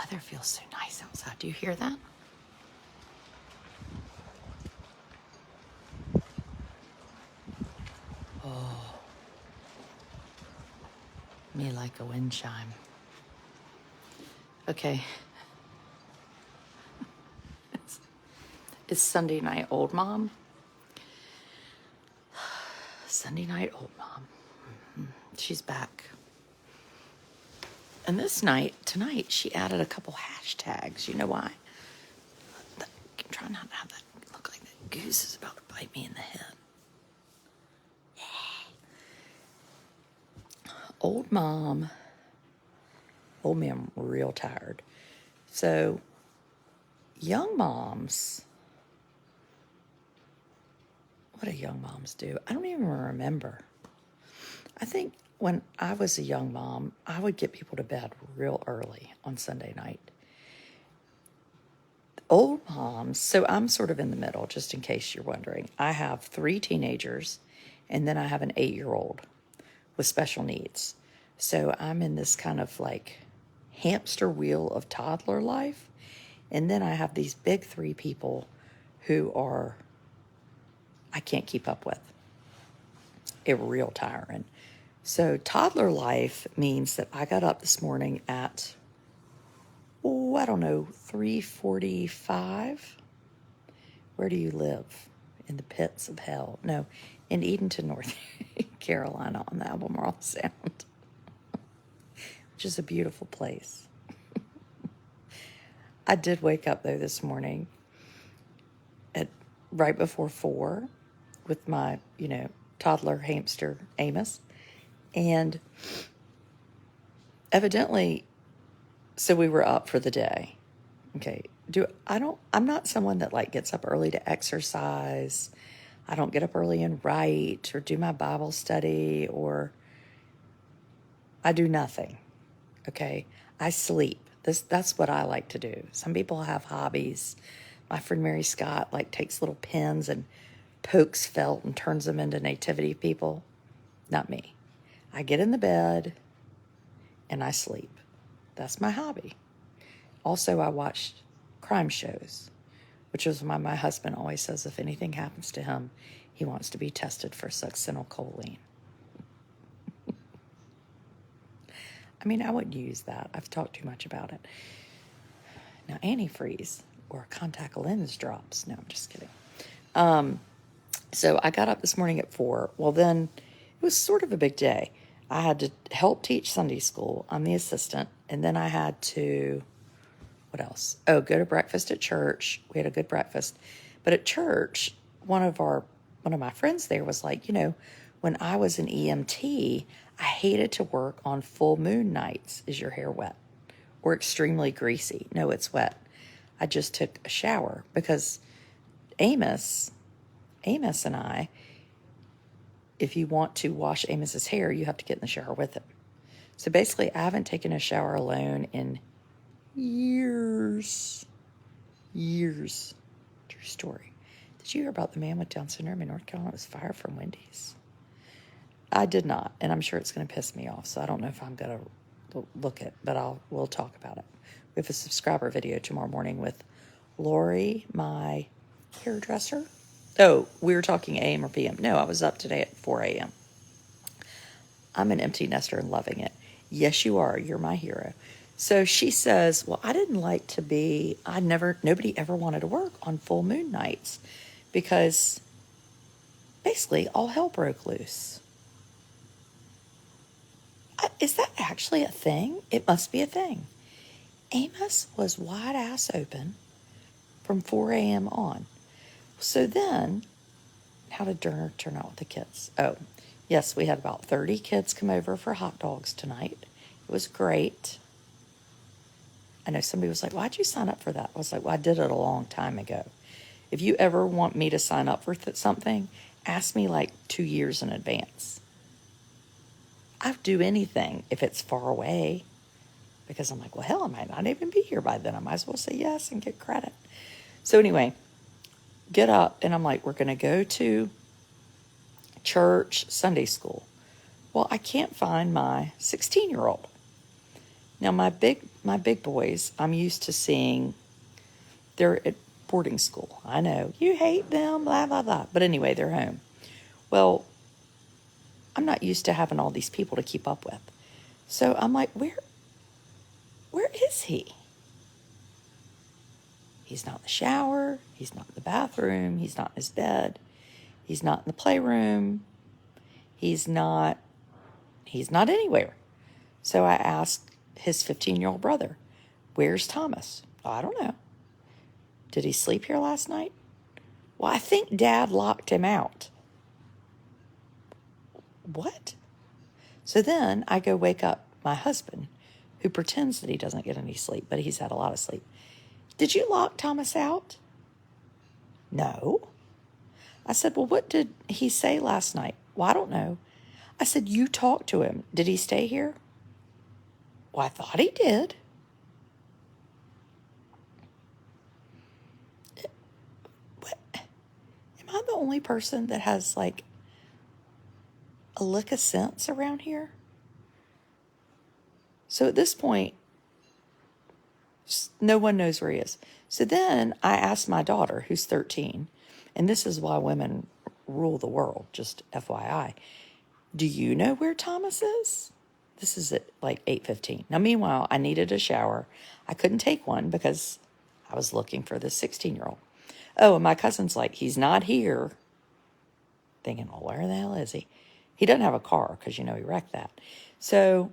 weather feels so nice outside. Do you hear that? Oh, me like a wind chime. Okay. It's Sunday night, old mom. Sunday night, old mom. She's back. And tonight, she added a couple hashtags. You know why? I'm trying not to have that look like that goose is about to bite me in the head. Old mom. Old me, I'm real tired. So, young moms. What do young moms do? I don't even remember. I think when I was a young mom, I would get people to bed real early on Sunday night. Old moms, so I'm sort of in the middle, just in case you're wondering. I have 3 teenagers, and then I have an 8-year-old with special needs. So I'm in this kind of like hamster wheel of toddler life. And then I have these big 3 people who I can't keep up with. It's real tiring. So toddler life means that I got up this morning at, I don't know, 3:45. Where do you live? In the pits of hell. No, in Edenton, North Carolina on the Albemarle Sound, which is a beautiful place. I did wake up, though, this morning at right before 4 with my, toddler hamster, Amos. And evidently, so we were up for the day. Okay. I'm not someone that like gets up early to exercise. I don't get up early and write or do my Bible study, or I do nothing. Okay. I sleep. That's what I like to do. Some people have hobbies. My friend Mary Scott takes little pins and pokes felt and turns them into nativity people. Not me. I get in the bed and I sleep. That's my hobby. Also, I watch crime shows, which is why my husband always says if anything happens to him, he wants to be tested for succinylcholine. I mean, I wouldn't use that. I've talked too much about it. Now, antifreeze or contact lens drops. No, I'm just kidding. So I got up this morning at 4. Well, then it was sort of a big day. I had to help teach Sunday school. I'm the assistant. And then I had to, what else? Oh, go to breakfast at church. We had a good breakfast. But at church, one of my friends there was like, when I was an EMT, I hated to work on full moon nights. Is your hair wet? Or extremely greasy? No, it's wet. I just took a shower because Amos and I, if you want to wash Amos's hair, you have to get in the shower with him. So basically, I haven't taken a shower alone in years. True story. Did you hear about the man with Down syndrome in North Carolina that was fired from Wendy's? I did not, and I'm sure it's going to piss me off, so I don't know if I'm going to look at, but we'll talk about it. We have a subscriber video tomorrow morning with Lori, my hairdresser. Oh, we were talking AM or PM. No, I was up today at 4 a.m. I'm an empty nester and loving it. Yes, you are. You're my hero. So she says, well, I didn't like to be, nobody ever wanted to work on full moon nights because basically all hell broke loose. Is that actually a thing? It must be a thing. Amos was wide ass open from 4 a.m. on. So then, how did dinner turn out with the kids? Oh, yes, we had about 30 kids come over for hot dogs tonight. It was great. I know somebody was like, why'd you sign up for that? I was like, well, I did it a long time ago. If you ever want me to sign up for something, ask me 2 years in advance. I'd do anything if it's far away because I'm like, well, hell, I might not even be here by then. I might as well say yes and get credit. So anyway, get up and I'm like, we're going to go to church Sunday school. Well, I can't find my 16-year-old. Now, my big my big boys, I'm used to seeing, they're at boarding school. I know, you hate them, blah, blah, blah. But anyway, they're home. Well, I'm not used to having all these people to keep up with. So I'm like, where is he? He's not in the shower. He's not in the bathroom. He's not in his bed. He's not in the playroom. He's not anywhere. So I asked his 15-year-old brother, where's Thomas? Oh, I don't know. Did he sleep here last night? Well, I think Dad locked him out. What? So then I go wake up my husband, who pretends that he doesn't get any sleep, but he's had a lot of sleep. Did you lock Thomas out? No. I said, well, what did he say last night? Well, I don't know. I said, you talked to him. Did he stay here? Well, I thought he did. What? Am I the only person that has like a lick of sense around here? So at this point, no one knows where he is. So then I asked my daughter, who's 13, and this is why women rule the world, just FYI. Do you know where Thomas is? This is at like 8:15. Now, meanwhile, I needed a shower. I couldn't take one because I was looking for this 16-year-old. Oh, and my cousin's like, he's not here. Thinking, well, where the hell is he? He doesn't have a car because, he wrecked that. So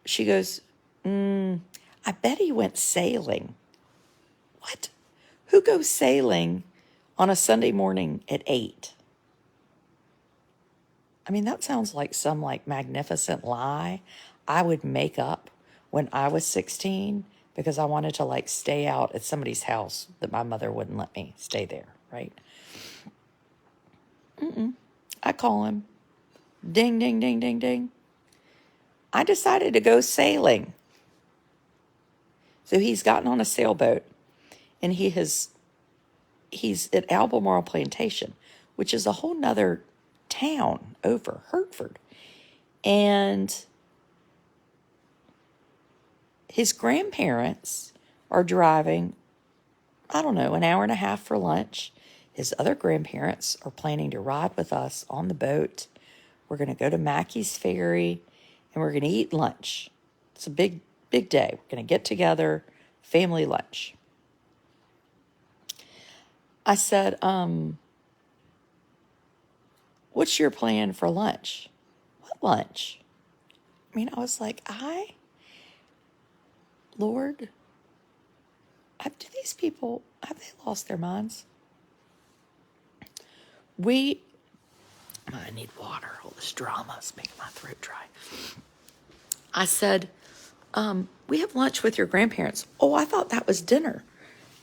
she goes, I bet he went sailing. What? Who goes sailing on a Sunday morning at 8? I mean, that sounds like some magnificent lie I would make up when I was 16 because I wanted to stay out at somebody's house that my mother wouldn't let me stay there, right? I call him. Ding, ding, ding, ding, ding. I decided to go sailing. So he's gotten on a sailboat and he's at Albemarle Plantation, which is a whole nother town over Hertford. And his grandparents are driving, I don't know, an hour and a half for lunch. His other grandparents are planning to ride with us on the boat. We're going to go to Mackey's Ferry and we're going to eat lunch. It's a big, big day. We're going to get together, family lunch. I said, what's your plan for lunch? What lunch? I mean, I was like, Lord, do these people, have they lost their minds? I need water. All this drama is making my throat dry. I said, we have lunch with your grandparents. Oh, I thought that was dinner.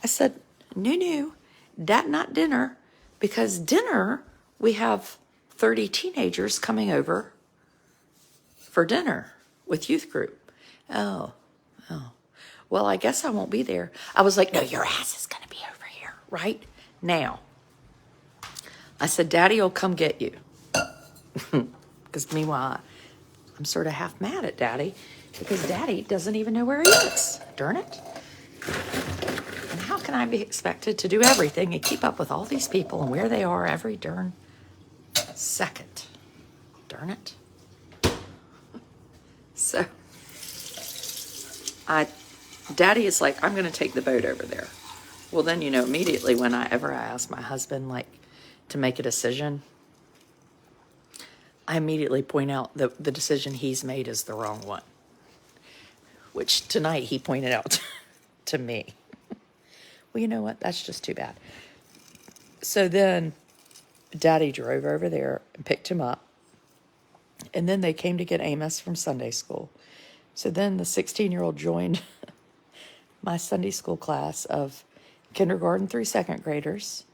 I said, no, that not dinner, because dinner, we have 30 teenagers coming over for dinner with youth group. Oh. Well, I guess I won't be there. I was like, no, your ass is going to be over here right now. I said, Daddy will come get you. Because meanwhile, I'm sort of half mad at Daddy because Daddy doesn't even know where he is. Darn it. And how can I be expected to do everything and keep up with all these people and where they are every darn second? Darn it. So, Daddy is like, I'm going to take the boat over there. Well, then, immediately whenever I ask my husband, to make a decision, I immediately point out that the decision he's made is the wrong one. Which tonight he pointed out to me. Well, you know what? That's just too bad. So then Daddy drove over there and picked him up. And then they came to get Amos from Sunday school. So then the 16-year-old joined my Sunday school class of kindergarten through second graders.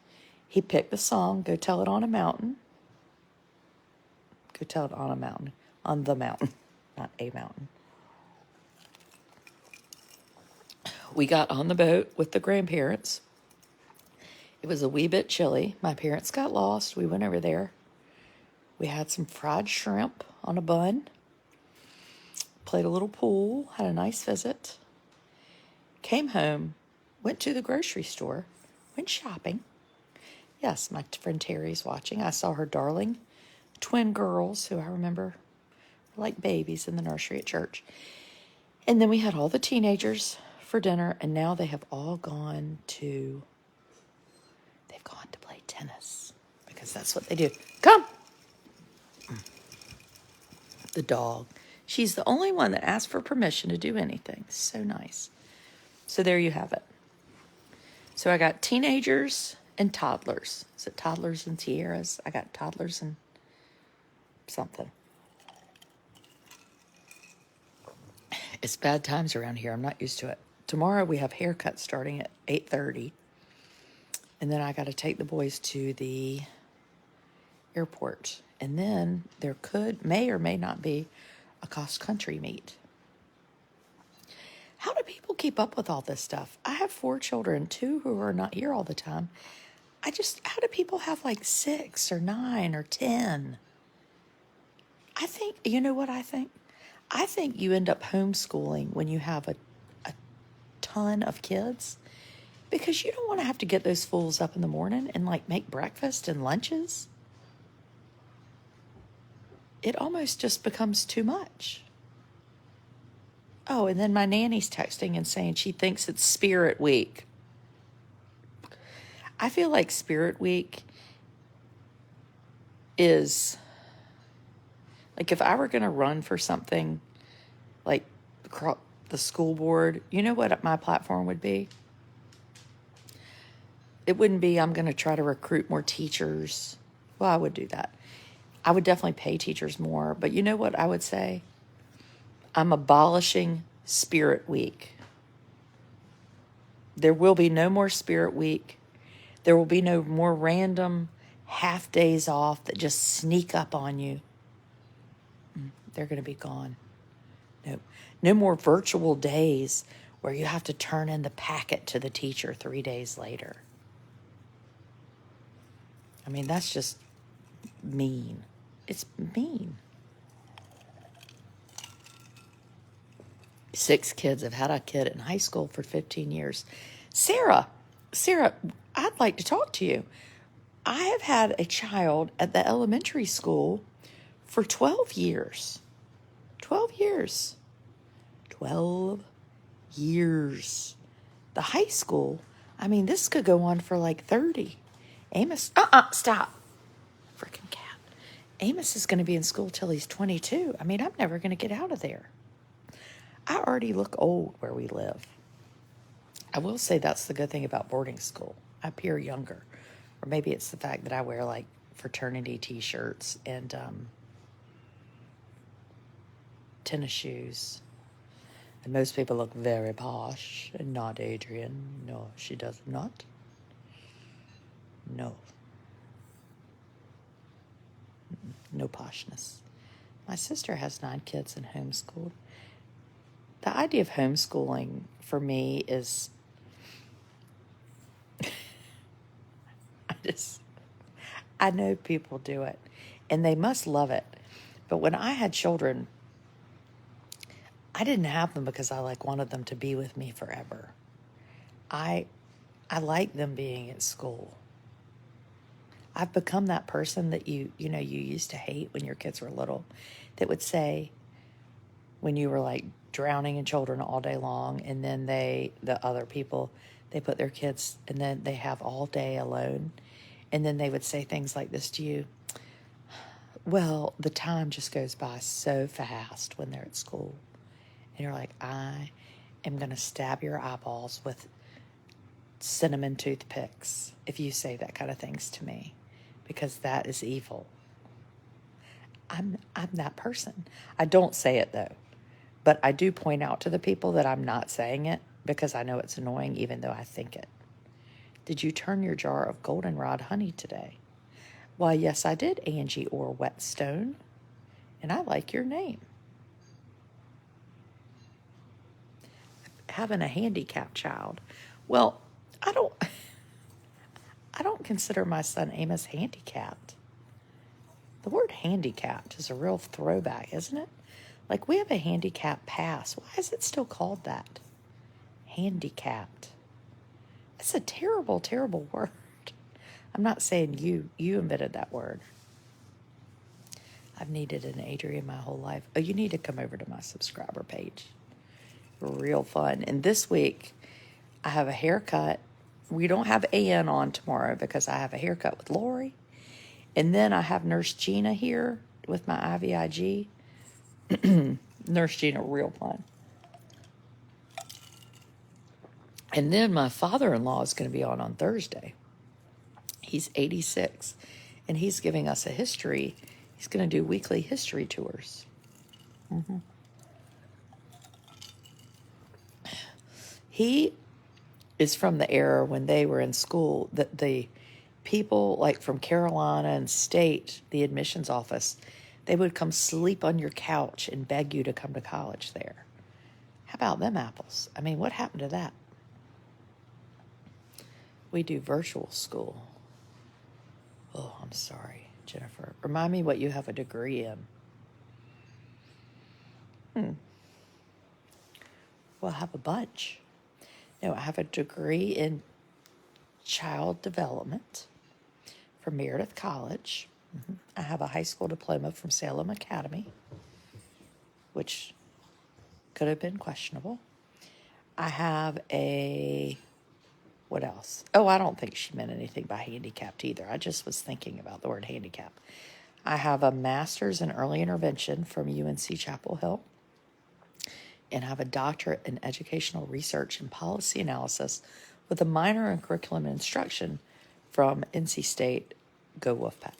He picked the song, Go Tell It on a Mountain. Go tell it on a mountain. On the mountain, not a mountain. We got on the boat with the grandparents. It was a wee bit chilly. My parents got lost. We went over there. We had some fried shrimp on a bun. Played a little pool. Had a nice visit. came home, went to the grocery store, went shopping. Yes, my friend Terry's watching. I saw her darling twin girls, who I remember were like babies in the nursery at church. And then we had all the teenagers for dinner, and now they've gone to play tennis because that's what they do. Come! The dog. She's the only one that asked for permission to do anything. So nice. So there you have it. So I got teenagers and toddlers. Is it toddlers and tiaras? I got toddlers and something. It's bad times around here. I'm not used to it. Tomorrow we have haircuts starting at 8:30. And then I got to take the boys to the airport. And then there may or may not be a cross-country meet. How do people keep up with all this stuff? I have 4 children, 2 who are not here all the time. How do people have like 6 or 9 or 10? I think, you know what I think? I think you end up homeschooling when you have a ton of kids because you don't want to have to get those fools up in the morning and like make breakfast and lunches. It almost just becomes too much. Oh, and then my nanny's texting and saying she thinks it's Spirit Week. I feel like Spirit Week is, like if I were going to run for something like the school board, you know what my platform would be? It wouldn't be I'm going to try to recruit more teachers. Well, I would do that. I would definitely pay teachers more. But you know what I would say? I'm abolishing Spirit Week. There will be no more Spirit Week. There will be no more random half days off that just sneak up on you. They're going to be gone. No more virtual days where you have to turn in the packet to the teacher 3 days later. I mean, that's just mean. It's mean. 6 kids. I've had a kid in high school for 15 years. Sarah, I'd like to talk to you. I have had a child at the elementary school for 12 years. 12 years. 12 years. The high school, I mean, this could go on for like 30. Amos, stop. Freaking cat. Amos is going to be in school till he's 22. I mean, I'm never going to get out of there. I already look old where we live. I will say that's the good thing about boarding school. I appear younger. Or maybe it's the fact that I wear like fraternity t-shirts and tennis shoes. And most people look very posh. And not Adrian. No, she does not. No. No poshness. My sister has 9 kids and homeschooled. The idea of homeschooling for me is I know people do it and they must love it. But when I had children, I didn't have them because I wanted them to be with me forever. I like them being at school. I've become that person that you used to hate when your kids were little, that would say when you were like drowning in children all day long, and then the other people, they put their kids and then they have all day alone, and then they would say things like this to you. Well, the time just goes by so fast when they're at school. And you're like, I am going to stab your eyeballs with cinnamon toothpicks if you say that kind of things to me, because that is evil. I'm that person. I don't say it though, but I do point out to the people that I'm not saying it because I know it's annoying even though I think it. Did you turn your jar of goldenrod honey today? Why, yes, I did, Angie or Whetstone, and I like your name. Having a handicapped child. Well, I don't consider my son Amos handicapped. The word handicapped is a real throwback, isn't it? Like, we have a handicap pass. Why is it still called that? handicapped. It's a terrible, terrible word. I'm not saying you invented that word. I've needed an Adrian my whole life. Oh, you need to come over to my subscriber page. Real fun. And this week, I have a haircut. We don't have Ann on tomorrow because I have a haircut with Lori. And then I have Nurse Gina here with my IVIG. Nurse Gina, real fun. And then my father-in-law is going to be on Thursday. He's 86, and he's giving us a history. He's going to do weekly history tours. He is from the era when they were in school, that the people like from Carolina and State, the admissions office, they would come sleep on your couch and beg you to come to college there. How about them apples? I mean, what happened to that? We do virtual school. Oh, I'm sorry, Jennifer. Remind me what you have a degree in. Well, I have a bunch. No, I have a degree in child development from Meredith College. I have a high school diploma from Salem Academy, which could have been questionable. I have what else? Oh, I don't think she meant anything by handicapped either. I just was thinking about the word handicap. I have a master's in early intervention from UNC Chapel Hill. And I have a doctorate in educational research and policy analysis with a minor in curriculum and instruction from NC State. Go Wolfpack.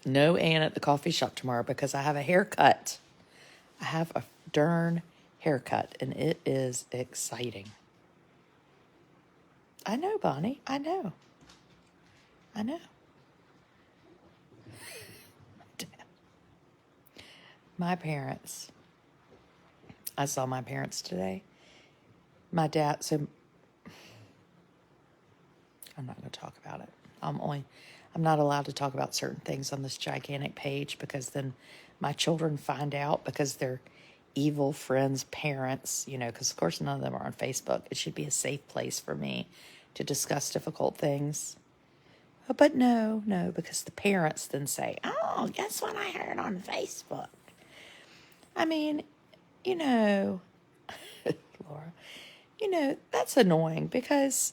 No Ann at the coffee shop tomorrow because I have a haircut. I have a darn haircut, and it is exciting. I know, Bonnie. I know. My parents. I saw my parents today. My dad, so I'm not going to talk about it. I'm not allowed to talk about certain things on this gigantic page because then my children find out because they're evil friends' parents, because of course none of them are on Facebook. It should be a safe place for me to discuss difficult things. But no, because the parents then say, oh, guess what I heard on Facebook? I mean, Laura, that's annoying because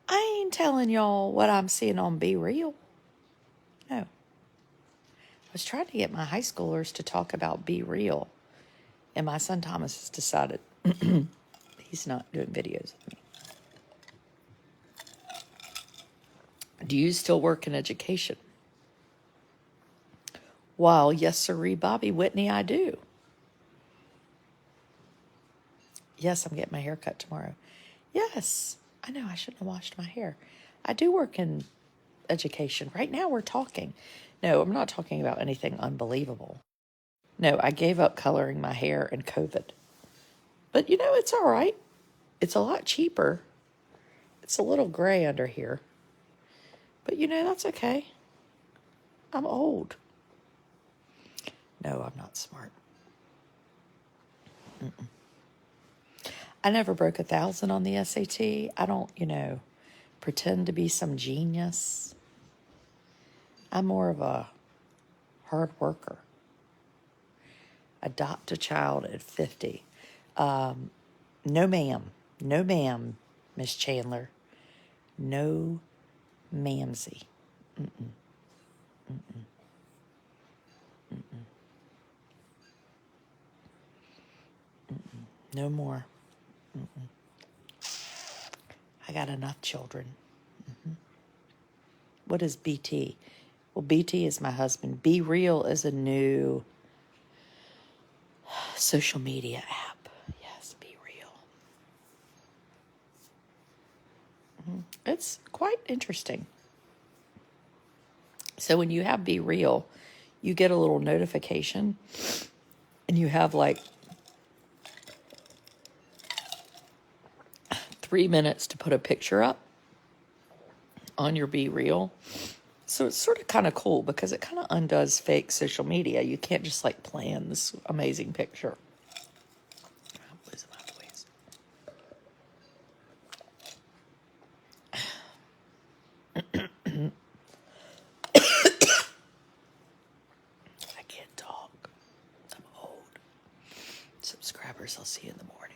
I ain't telling y'all what I'm seeing on Be Real. No. I was trying to get my high schoolers to talk about Be Real, and my son Thomas has decided he's not doing videos with me. Do you still work in education? Well, yes, sirree, Bobby Whitney, I do. Yes, I'm getting my hair cut tomorrow. Yes, I know I shouldn't have washed my hair. I do work in education. Right now we're talking. No, I'm not talking about anything unbelievable. No, I gave up coloring my hair in COVID. But it's all right. It's a lot cheaper. It's a little gray under here. But that's okay. I'm old. No, I'm not smart. I never broke 1,000 on the SAT. I don't, pretend to be some genius. I'm more of a hard worker. Adopt a child at 50. No, ma'am. No, ma'am, Miss Chandler. No, ma'amsy. No more. I got enough children. What is BT? Well, BT is my husband. Be Real is a new social media app. Yes, Be Real. It's quite interesting. So when you have Be Real, you get a little notification and you have like 3 minutes to put a picture up on your Be Real. So it's sort of kind of cool because it kind of undoes fake social media. You can't just like plan this amazing picture. I'm losing my voice. I can't talk. I'm old. Subscribers, I'll see you in the morning.